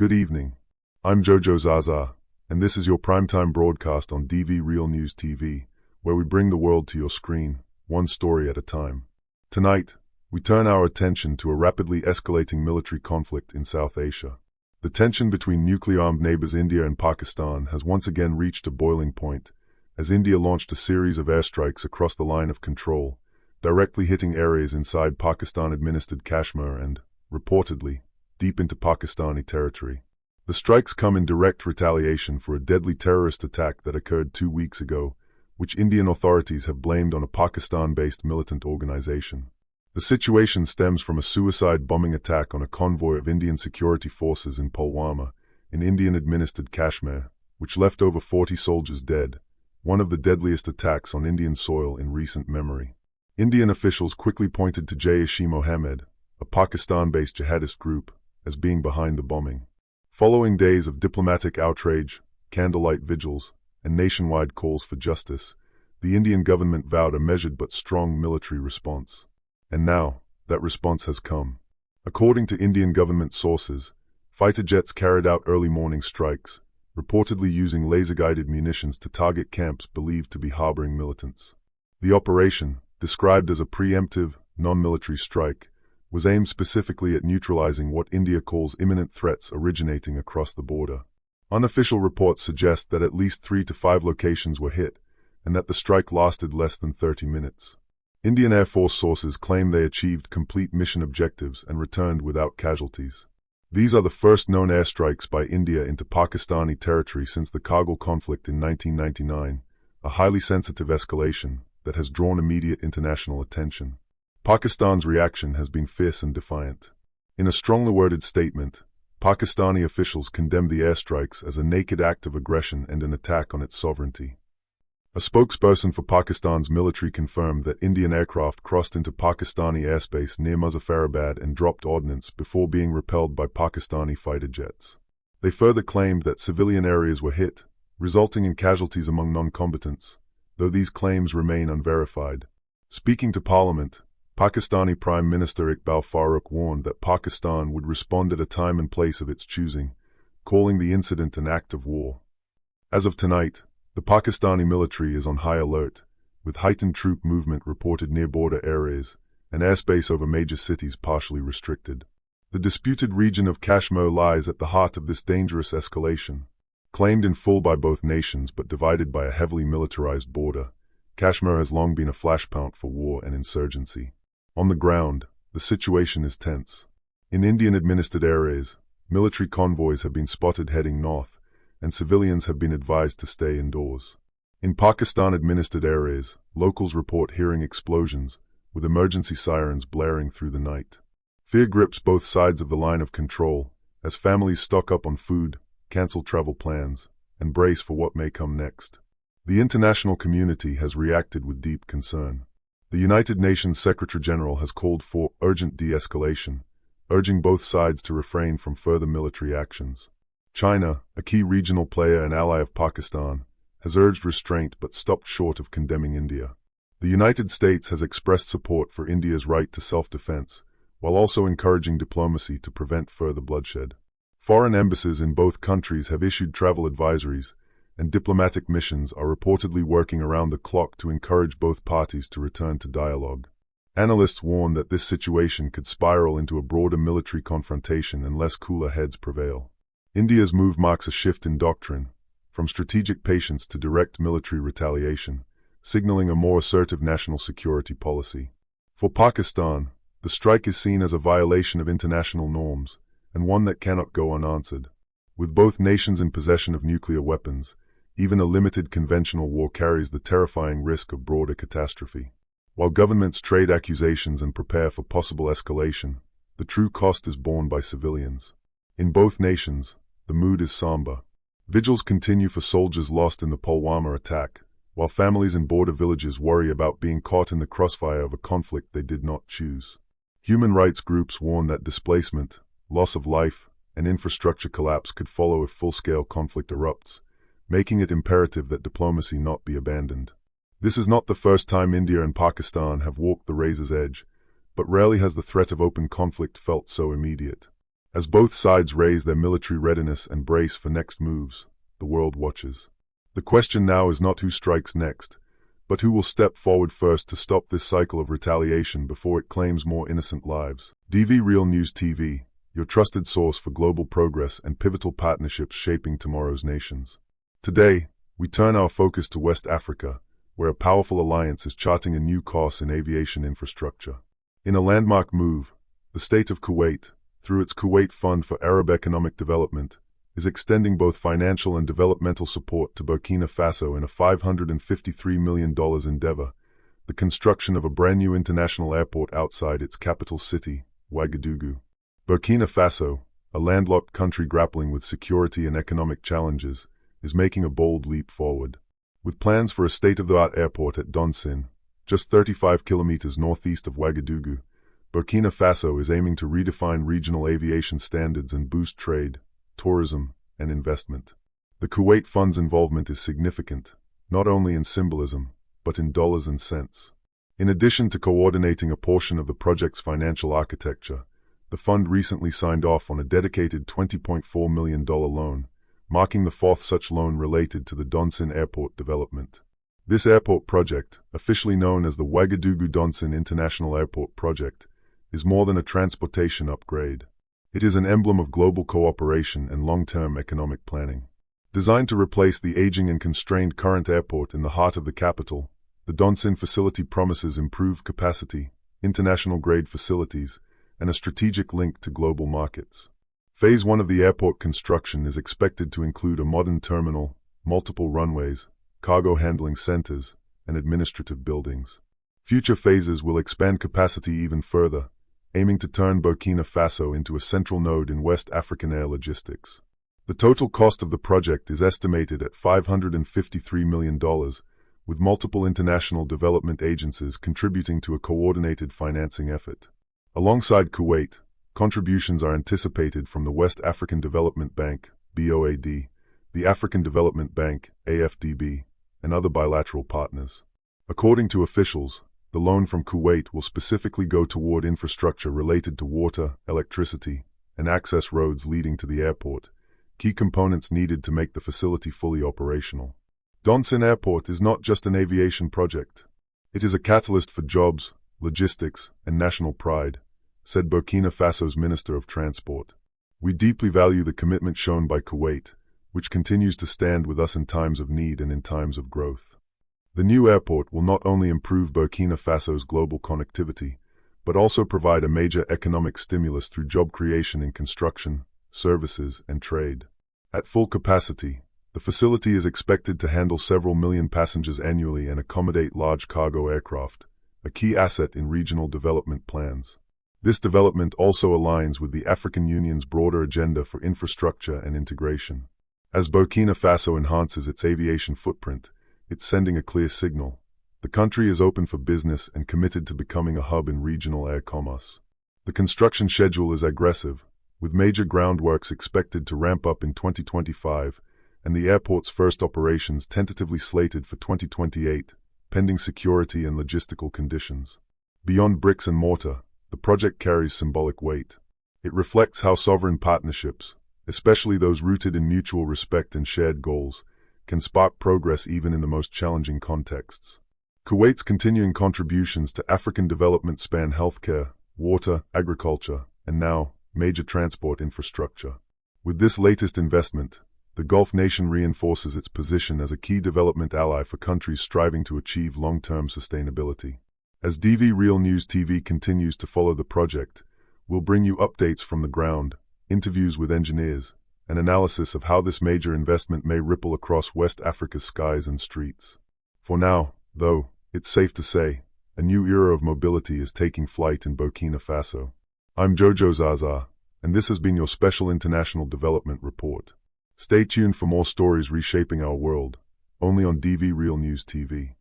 Good evening. I'm Jojo Zaza, and this is your primetime broadcast on DV Real News TV, where we bring the world to your screen, one story at a time. Tonight, we turn our attention to a rapidly escalating military conflict in South Asia. The tension between nuclear-armed neighbors India and Pakistan has once again reached a boiling point, as India launched a series of airstrikes across the line of control, directly hitting areas inside Pakistan-administered Kashmir and, reportedly, deep into Pakistani territory. The strikes come in direct retaliation for a deadly terrorist attack that occurred 2 weeks ago, which Indian authorities have blamed on a Pakistan-based militant organization. The situation stems from a suicide bombing attack on a convoy of Indian security forces in Pulwama, in Indian-administered Kashmir, which left over 40 soldiers dead, one of the deadliest attacks on Indian soil in recent memory. Indian officials quickly pointed to Jaish-e-Mohammed, a Pakistan-based jihadist group, as being behind the bombing. Following days of diplomatic outrage, candlelight vigils, and nationwide calls for justice, the Indian government vowed a measured but strong military response. And now, that response has come. According to Indian government sources, fighter jets carried out early morning strikes, reportedly using laser-guided munitions to target camps believed to be harboring militants. The operation, described as a preemptive, non-military strike, was aimed specifically at neutralizing what India calls imminent threats originating across the border. Unofficial reports suggest that at least 3 to 5 locations were hit, and that the strike lasted less than 30 minutes. Indian Air Force sources claim they achieved complete mission objectives and returned without casualties. These are the first known airstrikes by India into Pakistani territory since the Kargil conflict in 1999, a highly sensitive escalation that has drawn immediate international attention. Pakistan's reaction has been fierce and defiant. In a strongly worded statement, Pakistani officials condemned the airstrikes as a naked act of aggression and an attack on its sovereignty. A spokesperson for Pakistan's military confirmed that Indian aircraft crossed into Pakistani airspace near Muzaffarabad and dropped ordnance before being repelled by Pakistani fighter jets. They further claimed that civilian areas were hit, resulting in casualties among non-combatants, though these claims remain unverified. Speaking to Parliament, Pakistani Prime Minister Iqbal Farooq warned that Pakistan would respond at a time and place of its choosing, calling the incident an act of war. As of tonight, the Pakistani military is on high alert, with heightened troop movement reported near border areas, and airspace over major cities partially restricted. The disputed region of Kashmir lies at the heart of this dangerous escalation. Claimed in full by both nations but divided by a heavily militarized border, Kashmir has long been a flashpoint for war and insurgency. On the ground, the situation is tense. In Indian-administered areas, military convoys have been spotted heading north, and civilians have been advised to stay indoors. In Pakistan-administered areas, locals report hearing explosions, with emergency sirens blaring through the night. Fear grips both sides of the line of control, as families stock up on food, cancel travel plans, and brace for what may come next. The international community has reacted with deep concern. The United Nations Secretary-General has called for urgent de-escalation, urging both sides to refrain from further military actions. China, a key regional player and ally of Pakistan, has urged restraint but stopped short of condemning India. The United States has expressed support for India's right to self-defense, while also encouraging diplomacy to prevent further bloodshed. Foreign embassies in both countries have issued travel advisories, and diplomatic missions are reportedly working around the clock to encourage both parties to return to dialogue. Analysts warn that this situation could spiral into a broader military confrontation unless cooler heads prevail. India's move marks a shift in doctrine, from strategic patience to direct military retaliation, signaling a more assertive national security policy. For Pakistan, the strike is seen as a violation of international norms, and one that cannot go unanswered. With both nations in possession of nuclear weapons, even a limited conventional war carries the terrifying risk of broader catastrophe. While governments trade accusations and prepare for possible escalation, the true cost is borne by civilians. In both nations, the mood is somber. Vigils continue for soldiers lost in the Pulwama attack, while families in border villages worry about being caught in the crossfire of a conflict they did not choose. Human rights groups warn that displacement, loss of life, and infrastructure collapse could follow if full-scale conflict erupts, making it imperative that diplomacy not be abandoned. This is not the first time India and Pakistan have walked the razor's edge, but rarely has the threat of open conflict felt so immediate. As both sides raise their military readiness and brace for next moves, the world watches. The question now is not who strikes next, but who will step forward first to stop this cycle of retaliation before it claims more innocent lives. DV Real News TV, your trusted source for global progress and pivotal partnerships shaping tomorrow's nations. Today, we turn our focus to West Africa, where a powerful alliance is charting a new course in aviation infrastructure. In a landmark move, the state of Kuwait, through its Kuwait Fund for Arab Economic Development, is extending both financial and developmental support to Burkina Faso in a $553 million endeavor, the construction of a brand new international airport outside its capital city, Ouagadougou. Burkina Faso, a landlocked country grappling with security and economic challenges, is making a bold leap forward. With plans for a state-of-the-art airport at Donsin, just 35 kilometers northeast of Ouagadougou, Burkina Faso is aiming to redefine regional aviation standards and boost trade, tourism, and investment. The Kuwait Fund's involvement is significant, not only in symbolism, but in dollars and cents. In addition to coordinating a portion of the project's financial architecture, the fund recently signed off on a dedicated $20.4 million loan, marking the fourth such loan related to the Donsin Airport development. This airport project, officially known as the Ouagadougou-Donsin International Airport Project, is more than a transportation upgrade. It is an emblem of global cooperation and long-term economic planning. Designed to replace the aging and constrained current airport in the heart of the capital, the Donsin facility promises improved capacity, international-grade facilities, and a strategic link to global markets. Phase 1 of the airport construction is expected to include a modern terminal, multiple runways, cargo handling centers, and administrative buildings. Future phases will expand capacity even further, aiming to turn Burkina Faso into a central node in West African air logistics. The total cost of the project is estimated at $553 million, with multiple international development agencies contributing to a coordinated financing effort. Alongside Kuwait, contributions are anticipated from the West African Development Bank, BOAD, the African Development Bank, AFDB, and other bilateral partners. According to officials, the loan from Kuwait will specifically go toward infrastructure related to water, electricity, and access roads leading to the airport, key components needed to make the facility fully operational. Donsin Airport is not just an aviation project. It is a catalyst for jobs, logistics, and national pride, said Burkina Faso's Minister of Transport. We deeply value the commitment shown by Kuwait, which continues to stand with us in times of need and in times of growth. The new airport will not only improve Burkina Faso's global connectivity, but also provide a major economic stimulus through job creation in construction, services, and trade. At full capacity, the facility is expected to handle several million passengers annually and accommodate large cargo aircraft, a key asset in regional development plans. This development also aligns with the African Union's broader agenda for infrastructure and integration. As Burkina Faso enhances its aviation footprint, it's sending a clear signal. The country is open for business and committed to becoming a hub in regional air commerce. The construction schedule is aggressive, with major groundworks expected to ramp up in 2025, and the airport's first operations tentatively slated for 2028, pending security and logistical conditions. Beyond bricks and mortar, the project carries symbolic weight. It reflects how sovereign partnerships, especially those rooted in mutual respect and shared goals, can spark progress even in the most challenging contexts. Kuwait's continuing contributions to African development span healthcare, water, agriculture, and now, major transport infrastructure. With this latest investment, the Gulf nation reinforces its position as a key development ally for countries striving to achieve long-term sustainability. As DV Real News TV continues to follow the project, we'll bring you updates from the ground, interviews with engineers, and analysis of how this major investment may ripple across West Africa's skies and streets. For now, though, it's safe to say, a new era of mobility is taking flight in Burkina Faso. I'm Jojo Zaza, and this has been your special international development report. Stay tuned for more stories reshaping our world, only on DV Real News TV.